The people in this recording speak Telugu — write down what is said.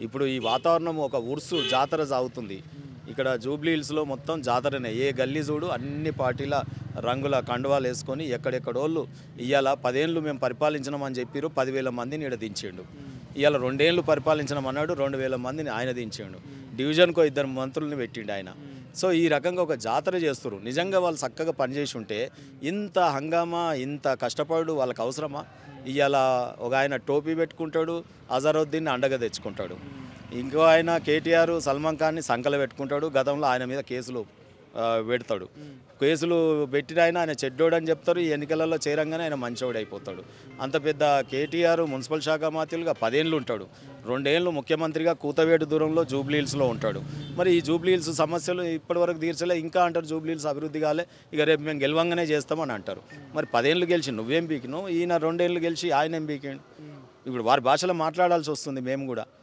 ఇప్పుడు ఈ వాతావరణం ఒక ఉర్సు జాతర సాగుతుంది. ఇక్కడ జూబ్లీ హిల్స్లో మొత్తం జాతరనే. ఏ గల్లీ చూడు అన్ని పార్టీల రంగుల కండువాలు వేసుకొని ఎక్కడెక్కడోళ్ళు ఇవాళ 10 ఏళ్ళు మేము పరిపాలించినామని చెప్పారు. 10,000 మందిని ఇక్కడ దించిండు. ఇవాళ 2 ఏళ్ళు పరిపాలించినామన్నాడు, 2,000 మందిని ఆయన దించిండు. డివిజన్కో 2 మంత్రుల్ని పెట్టిండు ఆయన. సో ఈ రకంగా ఒక జాతర చేస్తారు. నిజంగా వాళ్ళు చక్కగా పనిచేసి ఉంటే ఇంత హంగామా ఇంత కష్టపడు వాళ్ళకి అవసరమా? ఇవాళ ఒక ఆయన టోపీ పెట్టుకుంటాడు, అజరుద్దీన్ని అండగా తెచ్చుకుంటాడు. ఇంకో ఆయన కేటీఆర్ సల్మాన్ ఖాన్ని సంకల పెట్టుకుంటాడు. గతంలో ఆయన మీద కేసులు పెడతాడు. కేసులు పెట్టిన ఆయన చెడ్డోడు అని చెప్తారు. ఈ ఎన్నికలలో చేరంగానే ఆయన మంచోడు అయిపోతాడు. అంత పెద్ద కేటీఆర్ మున్సిపల్ శాఖ మంత్రులుగా 10 ఏళ్ళు ఉంటాడు. 2 ఏళ్ళు ముఖ్యమంత్రిగా కూతవేటు దూరంలో జూబ్లీ హిల్స్లో ఉంటాడు. మరి ఈ జూబ్లీ హిల్స్ సమస్యలు ఇప్పటివరకు తీర్చలే. ఇంకా అంటారు జూబ్లీ హిల్స్ అభివృద్ధి కాలే, ఇక రేపు మేము గెలవంగానే చేస్తామని అంటారు. మరి 10 ఏళ్ళు గెలిచి నువ్వేం పీకినావు, ఈయన 2 ఏళ్ళు గెలిచి ఆయన ఏం పీకిండు? ఇప్పుడు వారి భాషలో మాట్లాడాల్సి వస్తుంది మేము కూడా.